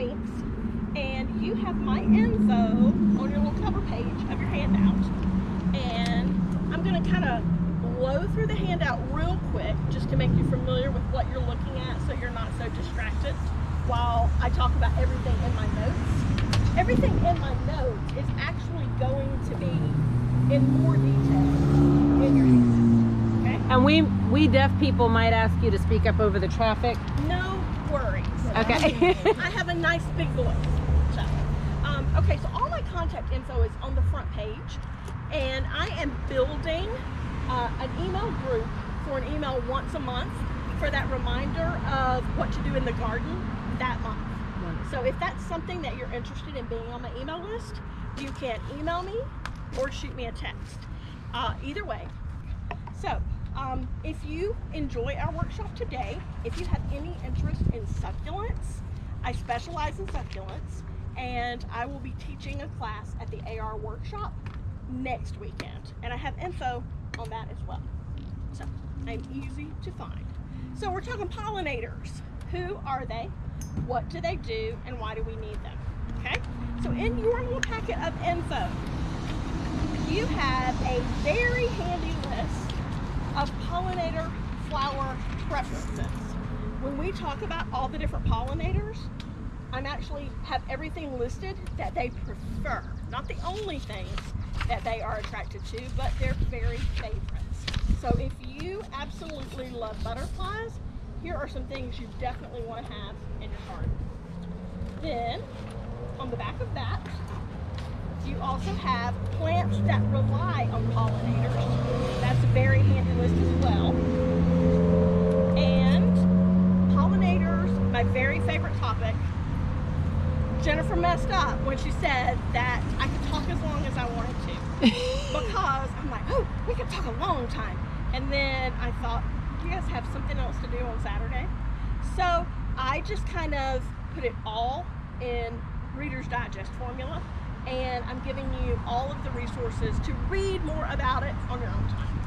Spinks, and you have my info on your little cover page of your handout. And I'm going to kind of blow through the handout real quick just to make you familiar with what you're looking at so you're not so distracted while I talk about everything in my notes. Everything in my notes is actually going to be in more detail in your handout. Okay? And we deaf people might ask you to speak up over the traffic. No worries. Okay. I have a nice big voice. So, okay, so all my contact info is on the front page, and I am building an email group for an email once a month for that reminder of what to do in the garden that month. So if that's something that you're interested in being on my email list, you can email me or shoot me a text. Either way. So if you enjoy our workshop today, if you have any interest in succulents, I specialize in succulents, and I will be teaching a class at the AR workshop next weekend, and I have info on that as well. So I'm easy to find. So we're talking pollinators. Who are they? What do they do? And why do we need them? Okay, so in your little packet of info, you have a very handy list of pollinator flower preferences. When we talk about all the different pollinators, I'm actually have everything listed that they prefer. Not the only things that they are attracted to, but their very favorites. So if you absolutely love butterflies, here are some things you definitely want to have in your garden. Then, on the back of that, you also have plants that rely on pollinators. That's a very handy list as well. And pollinators, my very favorite topic. Jennifer messed up when she said that I could talk as long as I wanted to. Because I'm like, oh, we could talk a long time. And then I thought, you guys have something else to do on Saturday? So I just kind of put it all in Reader's Digest formula, and I'm giving you all of the resources to read more about it on your own time.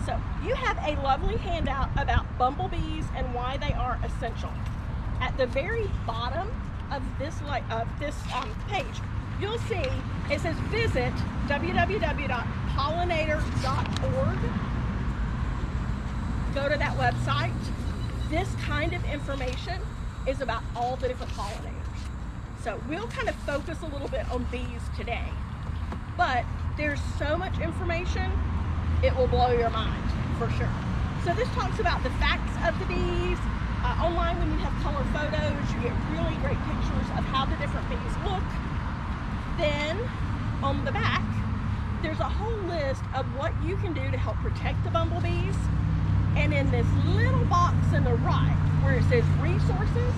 So you have a lovely handout about bumblebees and why they are essential. At the very bottom of this page, you'll see it says visit www.pollinator.org. Go to that website. This kind of information is about all the different pollinators. So we'll kind of focus a little bit on bees today, but there's so much information, it will blow your mind for sure. So this talks about the facts of the bees. Online, when you have color photos, you get really great pictures of how the different bees look. Then on the back, there's a whole list of what you can do to help protect the bumblebees. And in this little box in the right, where it says resources,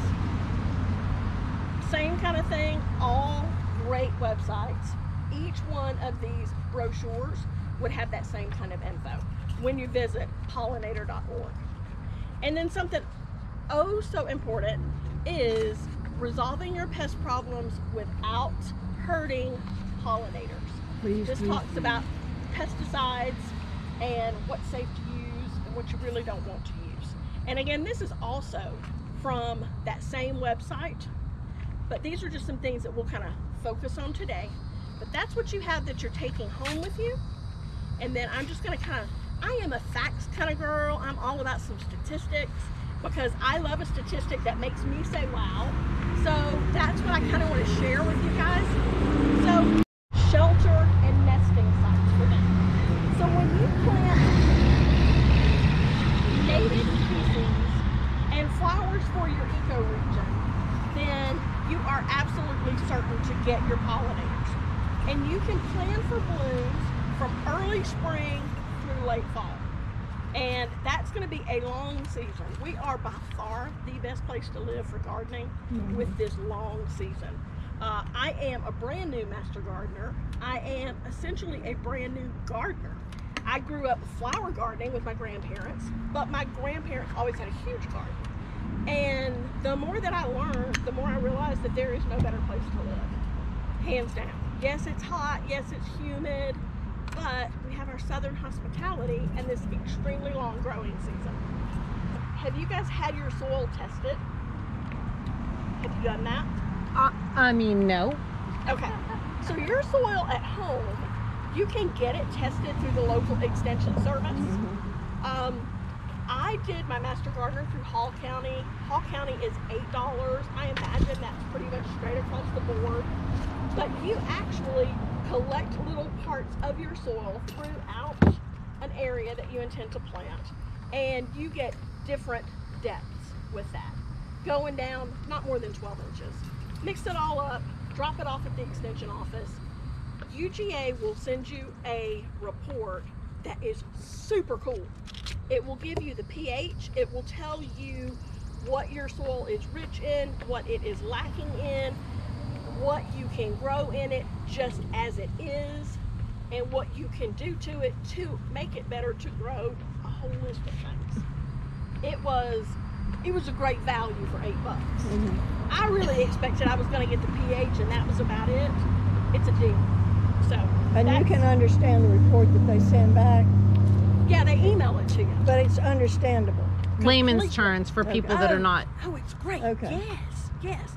same kind of thing, all great websites. Each one of these brochures would have that same kind of info when you visit pollinator.org. And then something oh so important is resolving your pest problems without hurting pollinators. This talks about pesticides and what's safe to use and what you really don't want to use. And again, this is also from that same website, but these are just some things that we'll kind of focus on today. But that's what you have that you're taking home with you. And then I'm just going to I am a facts kind of girl. I'm all about some statistics because I love a statistic that makes me say wow. So that's what I kind of want to share with you guys. So shelter and nesting sites for them. So when you plant native species and flowers for your ecoregion, then you are absolutely certain to get your pollinators. And you can plan for blooms from early spring through late fall. And that's going to be a long season. We are by far the best place to live for gardening with this long season. I am a brand new master gardener. I am essentially a brand new gardener. I grew up flower gardening with my grandparents, but my grandparents always had a huge garden. And the more that I learned, the more I realized that there is no better place to live, hands down. Yes, it's hot, yes, it's humid, but we have our southern hospitality and this extremely long growing season. Have you guys had your soil tested? Have you done that? I mean, no. Okay, so your soil at home, you can get it tested through the local extension service. I did my Master Gardener through Hall County. Hall County is $8. I imagine that's pretty much straight across the board. But you actually collect little parts of your soil throughout an area that you intend to plant. And you get different depths with that. Going down not more than 12 inches. Mix it all up, drop it off at the extension office. UGA will send you a report that is super cool. It will give you the pH, it will tell you what your soil is rich in, what it is lacking in, what you can grow in it just as it is, and what you can do to it to make it better to grow a whole list of things. It was a great value for $8. I really expected I was going to get the pH and that was about it. It's a deal. So, and you can understand the report that they send back. Yeah, they email it to you. But it's understandable. Layman's terms for people that are not. Oh, it's great. Okay. Yes, yes.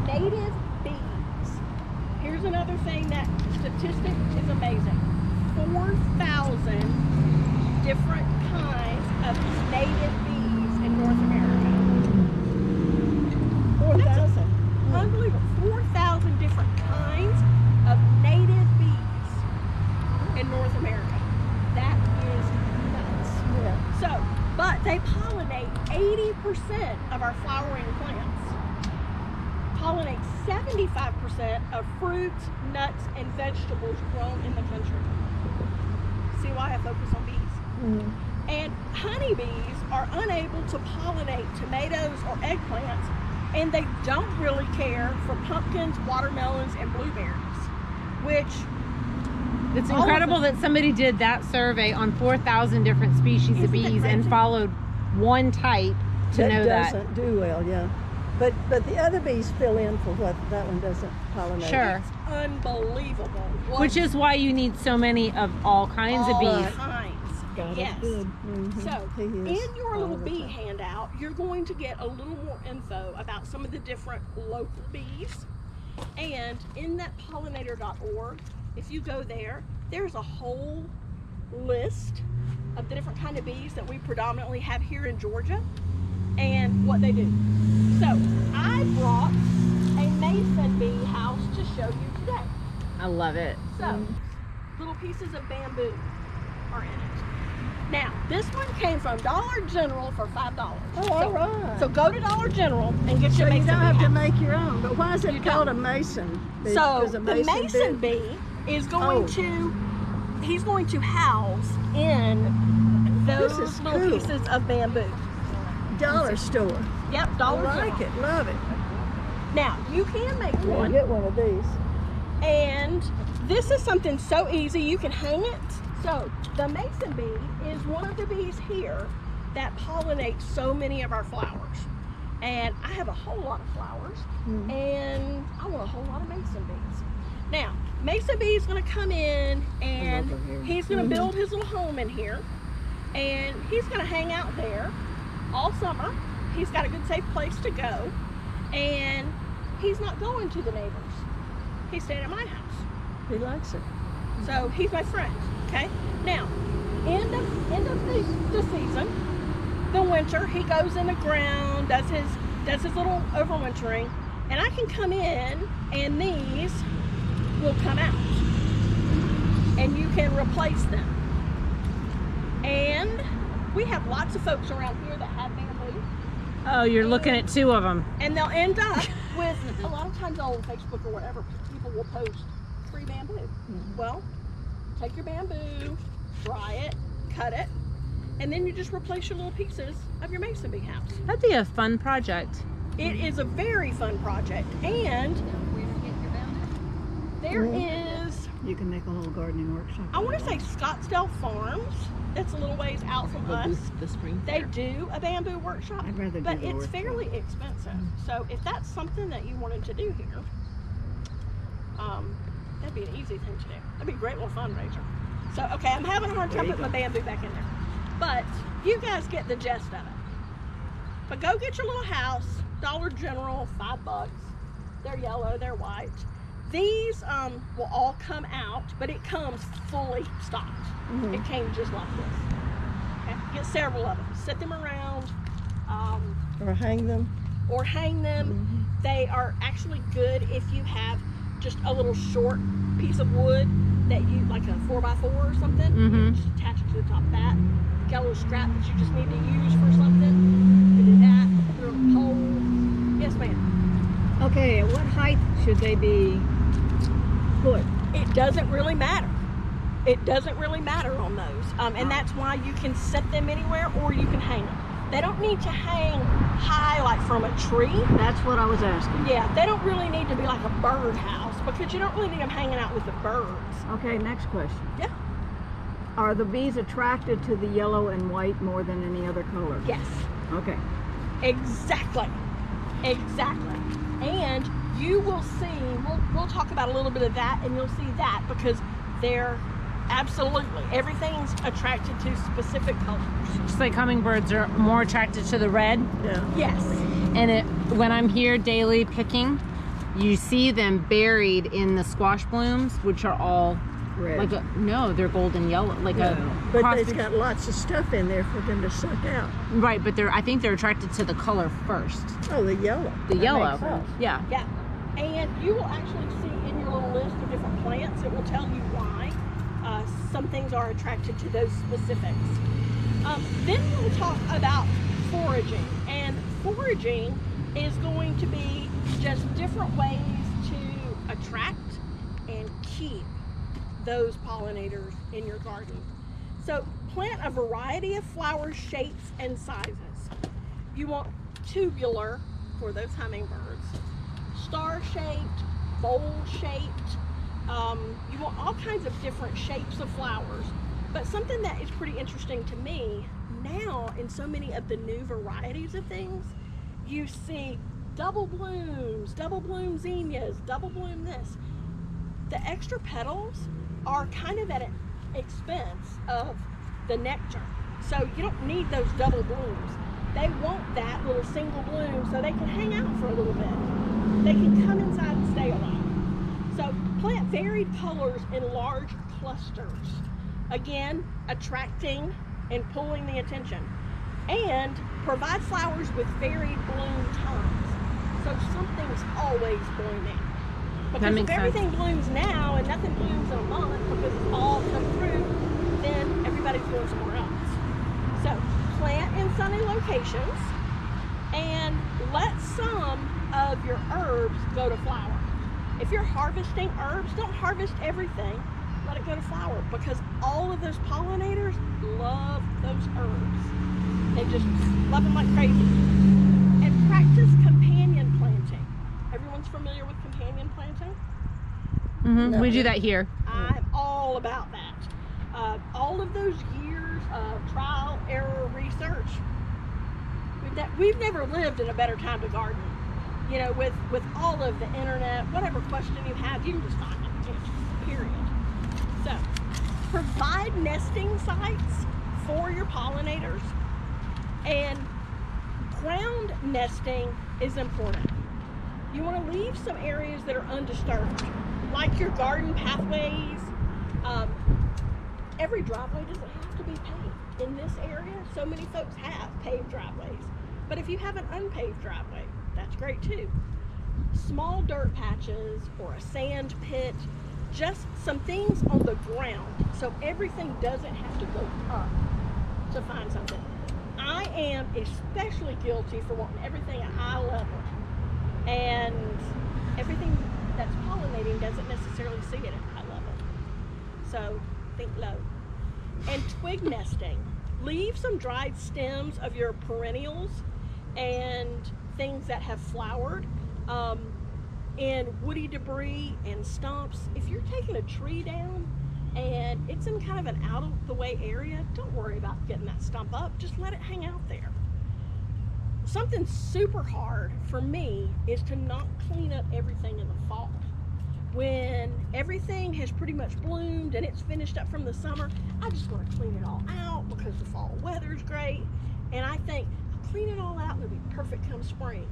Native bees. Here's another thing, that statistic is amazing. 4,000 different kinds of native bees in North America. 4,000. Unbelievable. 4,000 different kinds of native bees in North America. That is nuts. Yeah. So, but they pollinate 80% of our flowering plants. Pollinate 75% of fruits, nuts, and vegetables grown in the country. See why I focus on bees? And honeybees are unable to pollinate tomatoes or eggplants, and they don't really care for pumpkins, watermelons, and blueberries, which It's incredible that somebody did that survey on 4,000 different species of bees and followed one type to know that. That doesn't do well, yeah. But the other bees fill in for what that one doesn't pollinate. Sure. It's unbelievable. Which is why you need so many of all kinds of all bees. kinds. God, Yes. that's good. So, He is in your all little the bee time. handout, you're going to get a little more info about some of the different local bees. And in that pollinator.org, if you go there, there's a whole list of the different kind of bees that we predominantly have here in Georgia and what they do. So, I brought a mason bee house to show you today. I love it. So, little pieces of bamboo are in it. Now, this one came from Dollar General for $5. Oh, all right. So go to Dollar General and get your So you mason don't bee have to house. make your own. But why is You it called don't. a mason bee? So Is a the mason bee is going he's going to house in those This is little cool. pieces of bamboo. Dollar store. Yep, I Dollar like General. it. Love it. Now, you can make I'll one. get one of these. And this is something so easy, you can hang it. So the mason bee is one of the bees here that pollinates so many of our flowers. And I have a whole lot of flowers, and I want a whole lot of mason bees. Now, mason bee is going to come in, and he's going to build his little home in here, and he's going to hang out there all summer. He's got a good safe place to go, and he's not going to the neighbors. He's staying at my house. He likes it. So he's my friend. Okay. Now, end of the season, the winter, he goes in the ground, does his little overwintering, and I can come in, and these will come out, and you can replace them. And we have lots of folks around here that have bamboo. Oh, you're looking at two of them. And they'll end up with, a lot of times on Facebook or whatever, people will post free bamboo. Well, take your bamboo, dry it, cut it, and then you just replace your little pieces of your mason bee house. That'd be a fun project. It is a very fun project, and there is, You can make a whole gardening workshop. I want to say Scottsdale Farms. That's a little ways out from us. The spring They do a bamboo workshop, I'd rather do but the it's workshop. fairly expensive. So if that's something that you wanted to do here, that'd be an easy thing to do. That'd be a great little fundraiser. So, okay, I'm having a hard time putting my bamboo back in there. But you guys get the gist of it. But go get your little house, Dollar General, $5. they're yellow, they're white. These will all come out, but it comes fully stocked. It came just like this. Okay? Get several of them, set them around. Or hang them. Or hang them. They are actually good if you have just a little short piece of wood that you, like a 4x4 or something, you just attach it to the top of that. You got a little strap that you just need to use for something. You do that, put it on a pole. Yes, ma'am. Okay, at what height should they be put? It doesn't really matter. It doesn't really matter on those. And that's why you can set them anywhere or you can hang them. They don't need to hang high like from a tree. That's what I was asking. Yeah, they don't really need to be like a bird house because you don't really need them hanging out with the birds. Okay, next question. Yeah. Are the bees attracted to the yellow and white more than any other color? Yes. Okay. Exactly. Exactly. And you will see, we'll talk about a little bit of that, and you'll see that because they're absolutely, everything's attracted to specific colors. Just like hummingbirds are more attracted to the red. Yeah. Yes. And when I'm here daily picking, you see them buried in the squash blooms, which are all Red. no, they're golden yellow, like a But cross it's got lots of stuff in there for them to suck out. right. But I think they're attracted to the color first. Oh, the yellow. The yellow, makes sense. yeah. Yeah. And you will actually see in your little list of different plants, it will tell you why some things are attracted to those specifics. Then we'll talk about foraging. And foraging is going to be just different ways to attract and keep those pollinators in your garden. So plant a variety of flowers, shapes, and sizes. You want tubular for those hummingbirds, star-shaped, bowl-shaped. You want all kinds of different shapes of flowers. But something that is pretty interesting to me now in so many of the new varieties of things, you see double bloom zinnias, double bloom this. The extra petals are kind of at an expense of the nectar. So you don't need those double blooms. They want that little single bloom so they can hang out for a little bit. They can come inside and stay a while. So plant varied colors in large clusters. Again, attracting and pulling the attention. And provide flowers with varied bloom times. So something's always blooming. Because if everything blooms now and nothing blooms in a month because it's all come through, then everybody's going somewhere else. So plant in sunny locations and let some of your herbs go to flower. If you're harvesting herbs, don't harvest everything. Let it go to flower because all of those pollinators love those herbs. They just love them like crazy. And practice companion planting. Everyone's familiar with companion planting? No. We do that here. I'm all about that. All of those years of trial, error, research, we've never lived in a better time to garden. You know, with all of the internet, whatever question you have, you can just find it, period. So, provide nesting sites for your pollinators, and ground nesting is important. You want to leave some areas that are undisturbed, like your garden pathways. Every driveway doesn't have to be paved. In this area, so many folks have paved driveways. But if you have an unpaved driveway, that's great too. Small dirt patches or a sand pit, just some things on the ground so everything doesn't have to go up to find something. I am especially guilty for wanting everything at eye level, and everything that's pollinating doesn't necessarily see it at eye level. So think low. And twig nesting. Leave some dried stems of your perennials and things that have flowered in woody debris and stumps. If you're taking a tree down and it's in kind of an out of the way area, don't worry about getting that stump up. Just let it hang out there. Something super hard for me is to not clean up everything in the fall. When everything has pretty much bloomed and it's finished up from the summer, I just want to clean it all out because the fall weather's great. And I think I'll clean it all out and it'll be perfect come spring.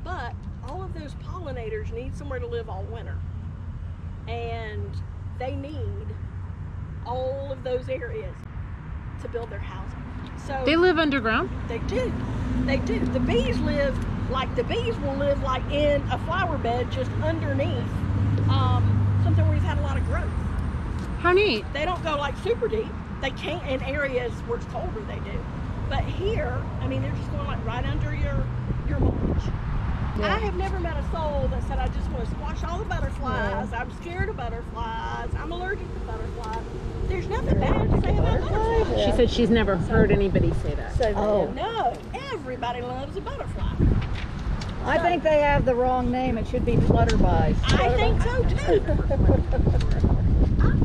But all of those pollinators need somewhere to live all winter. And they need all of those areas to build their housing. So They live underground? they do. They do. The bees live the bees will live like in a flower bed just underneath something where you've had a lot of growth. How neat. They don't go like super deep. They can't in areas where it's colder, they do. But here, I mean, they're just going like right under your mulch. Yeah. I have never met a soul that said, I just want to squash all the butterflies. I'm scared of butterflies. I'm allergic to butterflies. There's nothing bad to say about butterflies. She said she's never heard anybody say that. So Oh. No, everybody loves a butterfly. I think they have the wrong name. It should be flutterby. I think so too.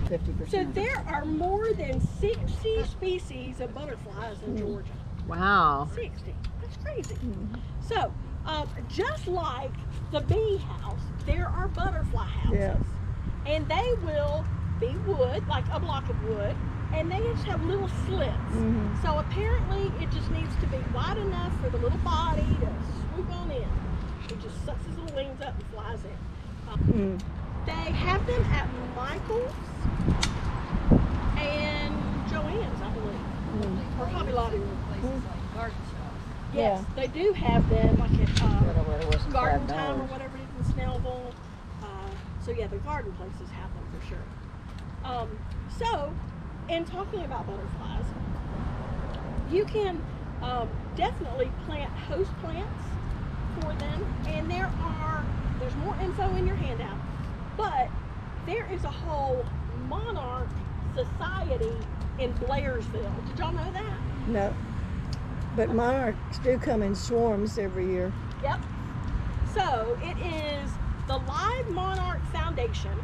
50%. So there are more than 60 species of butterflies in Georgia. Wow. 60. That's crazy. So, just like the bee house, there are butterfly houses. Yeah. And they will be wood, like a block of wood, and they just have little slits. So apparently it just needs to be wide enough for the little body to swoop on in. It just sucks his little wings up and flies in. They have them at Michael's and Joann's, I believe, or Hobby Lobby. Yes, they do have them like at Garden Time or whatever it is in Snellville. So yeah, the garden places have them for sure. So, in talking about butterflies, you can definitely plant host plants for them, and there's more info in your handout, but there is a whole monarch society in Blairsville. Did y'all know that? No. But monarchs do come in swarms every year. Yep. So it is the Live Monarch Foundation,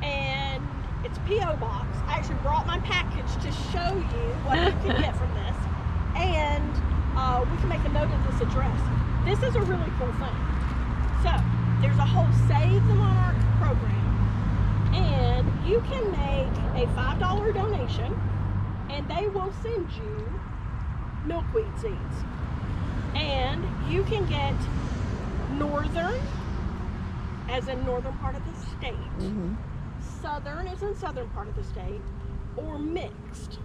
and it's a P.O. box. I actually brought my package to show you what you can get from this, and we can make a note of this address. This is a really cool thing. So there's a whole Save the Monarch program, and you can make a $5 donation, and they will send you milkweed seeds, and you can get northern, as in northern part of the state, southern as in southern part of the state, or mixed,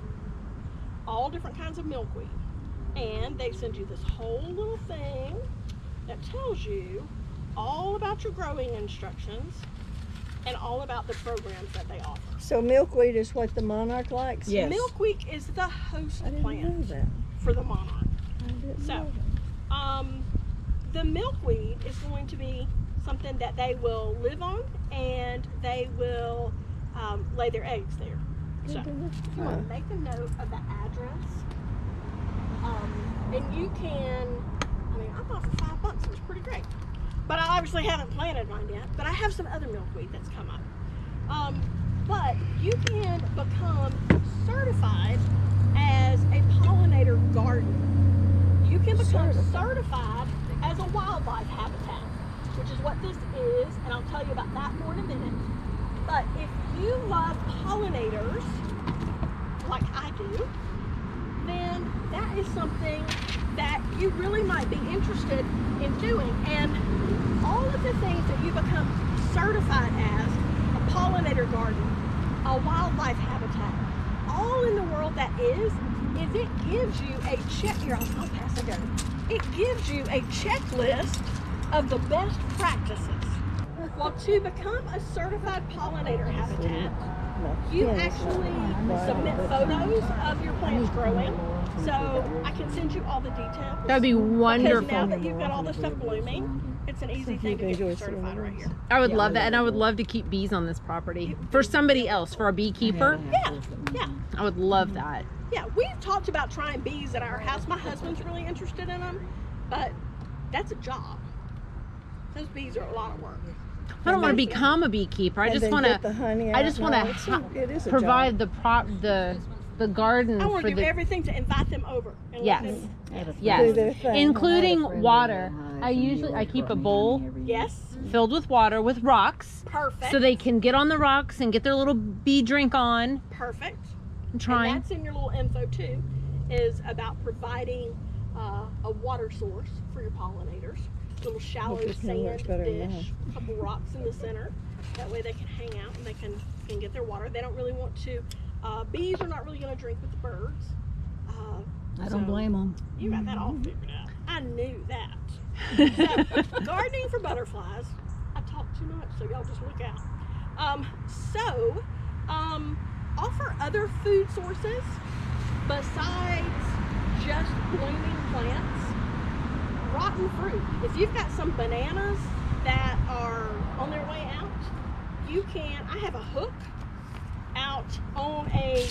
all different kinds of milkweed. And they send you this whole little thing that tells you all about your growing instructions and all about the programs that they offer. So milkweed is what the monarch likes? Yes. Milkweed is the host I didn't know plant that. for the monarch. I didn't So, know the milkweed is going to be something that they will live on, and they will lay their eggs there. So, if you want to make a note of the address, and you can, I mean, I bought for $5, it was pretty great. But I obviously haven't planted mine yet, but I have some other milkweed that's come up. But you can become certified as a pollinator garden. You can become certified as a wildlife habitat, which is what this is, and I'll tell you about that more in a minute. But if you love pollinators, like I do, then that is something that you really might be interested in doing. And all of the things that you become certified as, a pollinator garden, a wildlife habitat, all in the world that is it gives you a check. Here, I'll pass it down. It gives you a checklist of the best practices. Well, to become a certified pollinator habitat, you actually submit photos of your plants growing. So I can send you all the details. That would be wonderful. Because now that you've got all this stuff blooming, it's an easy thing to get you certified right here. I would love that, and I would love to keep bees on this property for somebody else, for a beekeeper. Yeah. I would love that. Yeah, we've talked about trying bees at our house. My husband's really interested in them, but that's a job. Those bees are a lot of work. I don't want to become a beekeeper. I just want to. I just want to provide the garden I want for to do the everything to invite them over. And yes, let yes, their thing. including water. I keep a bowl them, yes, filled with water with rocks, perfect. so they can get on the rocks and get their little bee drink on. Perfect. I'm trying. And that's in your little info too, is about providing a water source for your pollinators. little shallow Hope this one works sand better than dish, a couple rocks in the center. That way they can hang out and they can get their water. They don't really want to, bees are not really going to drink with the birds. I don't blame them. You got that all figured out. I knew that. So, gardening for butterflies. I talk too much, so y'all just look out. Offer other food sources besides just blooming plants. Rotten fruit. If you've got some bananas that are on their way out, you can, I have a hook out on a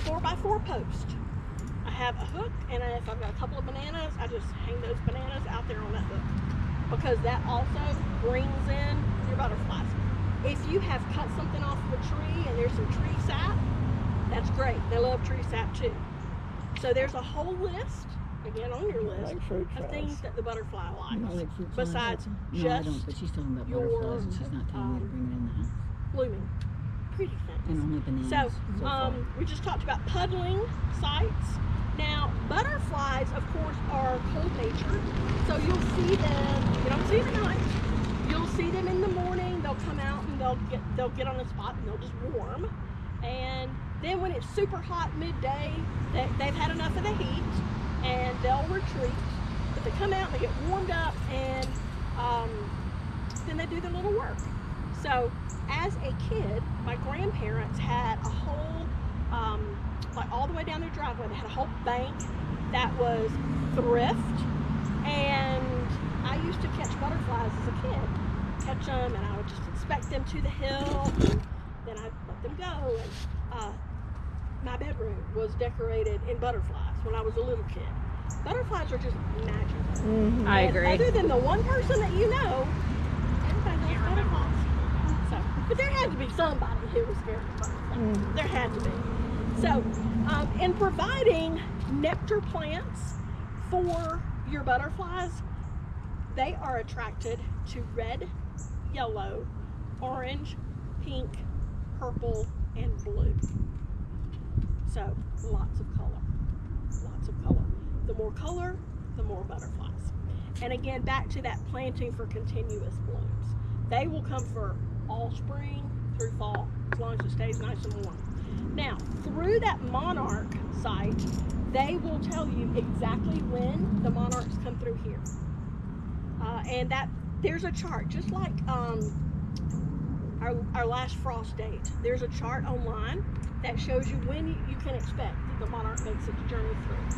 4x4 post. I have a hook, and if I've got a couple of bananas, I just hang those bananas out there on that hook, because that also brings in your butterflies. If you have cut something off of a tree and there's some tree sap, that's great. They love tree sap too. So there's a whole list, again on your list, Like fruit of flies. things that the butterfly likes. You know, like fruit flies Besides also? No, I just don't, but she's talking about your, butterflies and she's not telling me to bring it in the house. blooming, pretty And things. only bananas. So, far. we just talked about puddling sites. Now, butterflies, of course, are cold natured, so you'll see them. You don't see them at night. You'll see them in the morning. They'll come out and they'll get on a spot and they'll just warm. And then when it's super hot midday, they've had enough of the heat and they'll retreat. But they come out and they get warmed up, and then they do their little work. So as a kid, my grandparents had a whole, like all the way down their driveway, they had a whole bank that was thrift, and I used to catch butterflies as a kid. Catch them, and I would just inspect them to the hill, and then I'd let them go. And my bedroom was decorated in butterflies when I was a little kid. Butterflies are just magical. Mm-hmm. I And agree. other than the one person that you know, everybody knows butterflies. So, but there had to be somebody who was scared of butterflies. There had to be. So, in providing nectar plants for your butterflies, they are attracted to red, yellow, orange, pink, purple, and blue. So, lots of color. Lots of color. The more color, the more butterflies. And again, back to that planting for continuous blooms. They will come for all spring through fall, as long as it stays nice and warm. Now, through that monarch site, they will tell you exactly when the monarchs come through here. And that there's a chart, just like our last frost date. There's a chart online that shows you when you can expect that the monarch makes its journey through.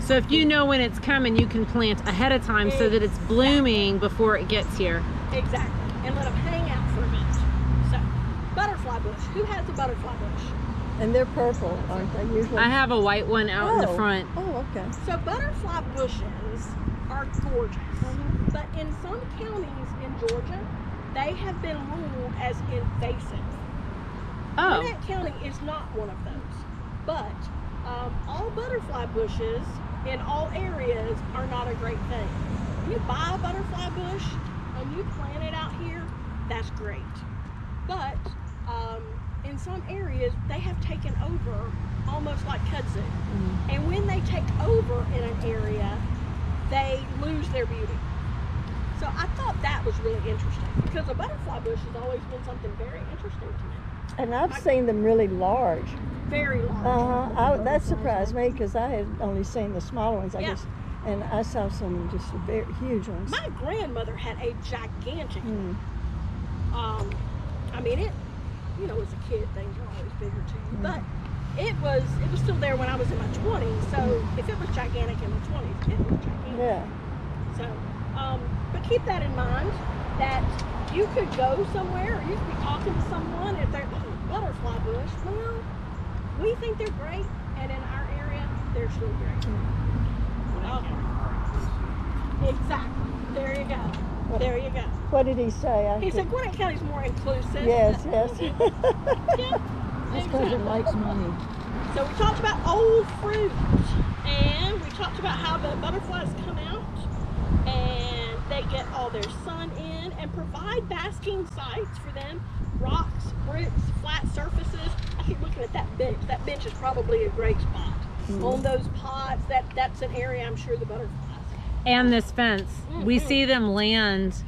So if you know when it's coming, you can plant ahead of time so that it's blooming before it gets here. Exactly. And let them hang out for a bit. So, butterfly bush. Who has a butterfly bush? And they're purple, aren't they usually? I have a white one out in the front. Oh, okay. So, butterfly bushes are gorgeous. But in some counties in Georgia, they have been ruled as invasive. Oh. Gwinnett County is not one of those. But all butterfly bushes in all areas are not a great thing. When you buy a butterfly bush and you plant it out here, that's great. But in some areas, they have taken over almost like kudzu. And when they take over in an area, they lose their beauty. So I thought that was really interesting, because a butterfly bush has always been something very interesting to me. And I've seen them really large. Very large. That surprised me, because I had only seen the smaller ones, I Yeah. guess. And I saw some just very huge ones. My grandmother had a gigantic one. I mean, it, you know, as a kid, things are always bigger to you. But it was still there when I was in my 20s. So if it was gigantic in my 20s, it was gigantic. Yeah. So, but keep that in mind, that you could go somewhere, or you could be talking to someone, if they're, oh, butterfly bush, well, we think they're great, and in our area, they're still great. Exactly. There you go. There you go. What did he say? He said Gwinnett County's more inclusive. Yes, yes. Yeah, That's because it likes money. So we talked about old fruit, and we talked about how the butterflies come out and they get all their sun in, and provide basking sites for them. Rocks, bricks, flat surfaces. I keep looking at that bench. That bench is probably a great spot. On those pods, that's an area I'm sure the butterflies And this fence, we see them land.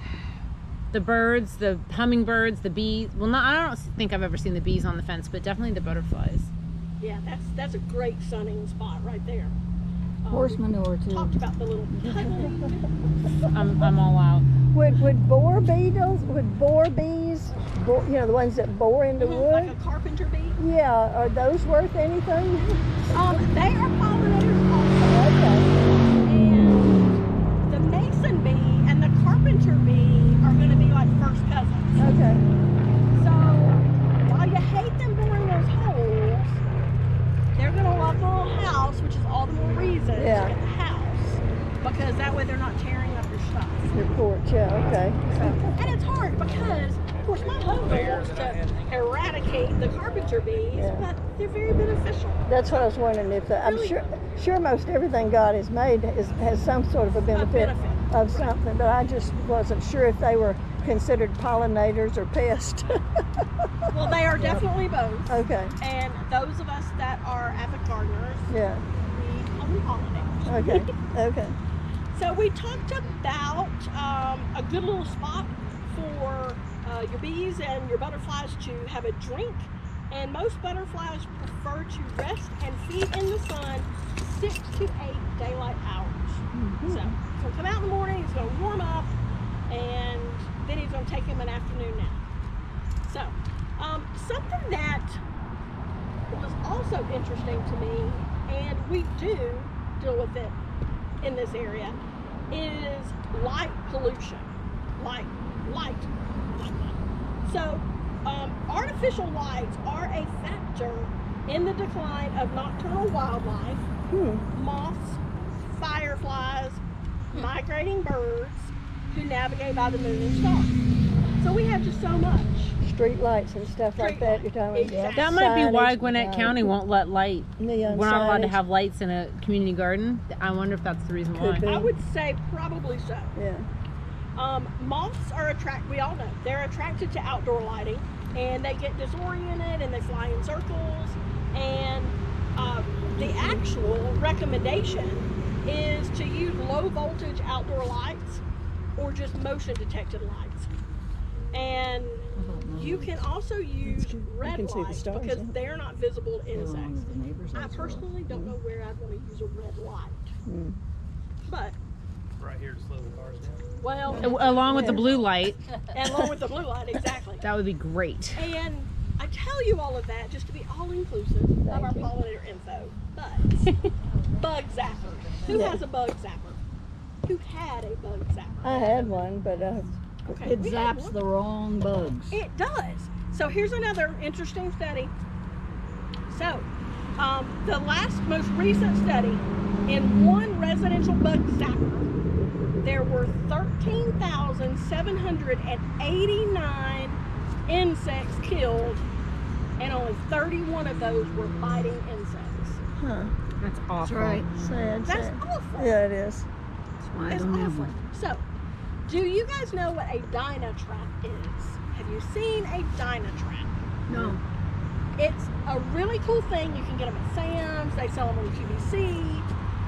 The birds, the hummingbirds, the bees. Well, I don't think I've ever seen the bees on the fence, but definitely the butterflies. Yeah, that's a great sunning spot right there. Horse manure too. Talked about the little cuddling. I'm all out. Would boar bees, you know, the ones that bore into wood? Like a carpenter bee. Yeah, are those worth anything? They are pollinators also. Okay. And the mason bee and the carpenter bee are going to be like first cousins. Okay. So while you hate them boring those holes, they're going to love the little house, which is all the more reason to get the house, because that way they're not tearing up your stuff. Your porch, yeah, okay. So, and it's hard because, of course, my husband wants to eradicate the carpenter bees, but they're very beneficial. That's what I was wondering if I'm Really? sure most everything God has made has some sort of a benefit of something, but I just wasn't sure if they were considered pollinators or pests. Well, they are definitely both. Okay. And those of us that are avid gardeners, Yeah. we call them pollinators. Okay. Okay. So we talked about a good little spot for your bees and your butterflies to have a drink. And most butterflies prefer to rest and feed in the sun 6 to 8 daylight hours. So he's going to come out in the morning, he's going to warm up, and then he's going to take him an afternoon nap. So something that was also interesting to me, and we do deal with it in this area, is light pollution. Light. So artificial lights are a factor in the decline of nocturnal wildlife, moths, fireflies, migrating birds who navigate by the moon and stars. So we have just so much. Street lights and stuff like that you're talking about. Exactly. That might be why Signage, Gwinnett County won't let light. Neon We're not allowed to signage. have lights in a community garden. I wonder if that's the reason why. Could be. I would say probably so. Yeah. Moths are we all know, they're attracted to outdoor lighting, and they get disoriented and they fly in circles. And the actual recommendation is to use low voltage outdoor lights or just motion detected lights. And you can also use red can see the lights stars, because yeah. they're not visible to insects. The neighbors I as well. personally don't know where I'd want to use a red light. But, Right here to slow the cars down. well, Along with the blue light, and along with the blue light, exactly. that would be great. And I tell you all of that just to be all inclusive of our pollinator info. But bug zappers. Who has a bug zapper? Who had a bug zapper? I had one, but Okay, It we had zaps one. the wrong bugs. It does. So here's another interesting study. So the most recent study, in one residential bug zapper, there were 13,789 insects killed, and only 31 of those were biting insects. That's awful. That's right. sad. That's sad. awful. Yeah, it is. That's why I It's don't have awful. one. So, do you guys know what a dynatrap is? Have you seen a dynatrap? No. It's a really cool thing. You can get them at Sam's. They sell them on QVC.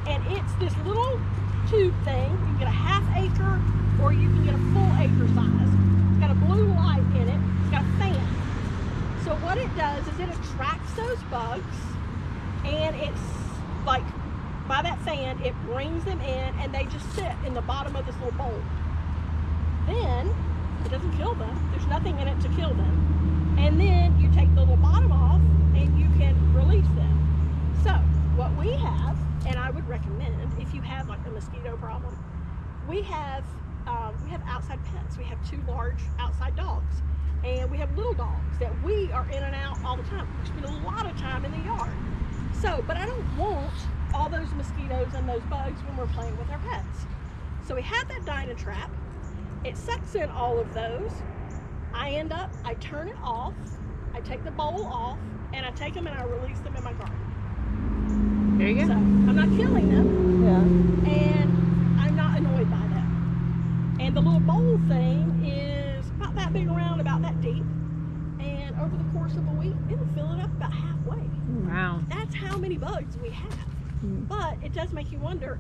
And it's this little tube thing. You can get a half acre or you can get a full acre size. It's got a blue light in it. It's got a fan. So what it does is it attracts those bugs, and it's like by that fan, it brings them in and they just sit in the bottom of this little bowl. Then it doesn't kill them. There's nothing in it to kill them. And then you take the little bottom off and you can release them. So what we have, and I would recommend if you have like a mosquito problem, we have outside pets. We have 2 large outside dogs, and we have little dogs that we are in and out all the time. We spend a lot of time in the yard. So, but I don't want all those mosquitoes and those bugs when we're playing with our pets. So we have that dynatrap. It sucks in all of those. I turn it off, I take the bowl off, and I take them and I release them in my garden. There you So go. I'm not killing them, Yeah. and I'm not annoyed by them. And the little bowl thing is about that big around, about that deep. And over the course of a week, it'll fill it up about halfway. Wow. That's how many bugs we have. But it does make you wonder,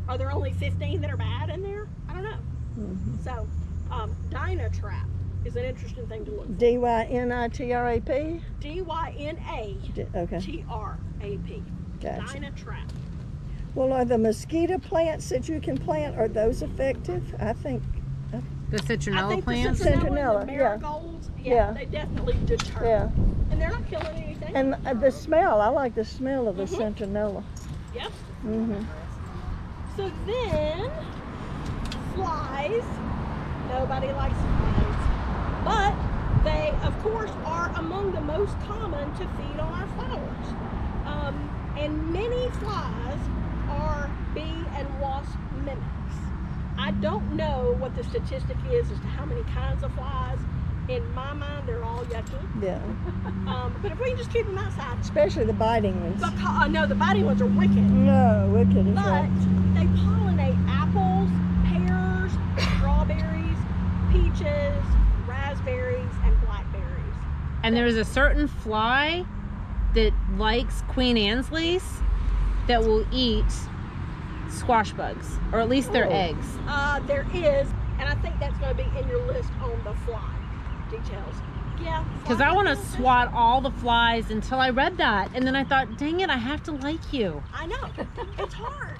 Are there only 15 that are bad in there? I don't know. So, Dynatrap is an interesting thing to look for. DYNITRAP? DYNATRAP. Okay, gotcha. Dynatrap. Well, are the mosquito plants that you can plant, are those effective? I think, The I citronella think plants. the citronella Citronella, and the yeah. marigolds, Yeah. they definitely deter. yeah. And they're not killing anything. And the smell, I like the smell of the citronella. Yep. Mm-hmm. So then, flies. Nobody likes flies. But they, of course, are among the most common to feed on our flowers. And many flies are bee and wasp mimics. I don't know what the statistic is as to how many kinds of flies. In my mind, they're all yucky. Yeah, But if we can just keep them outside. especially the biting ones. No, the biting ones are wicked. No, wicked is But right. they pollinate apples, pears, strawberries, peaches, raspberries, and blackberries. And there's a certain fly that likes Queen Anne's lace that will eat squash bugs, or at least their Oh. eggs. There is, and I think that's going to be in your list on the fly details. Yeah. Because I want to swat all the flies until I read that. And then I thought, dang it, I have to like you. I know. It's hard.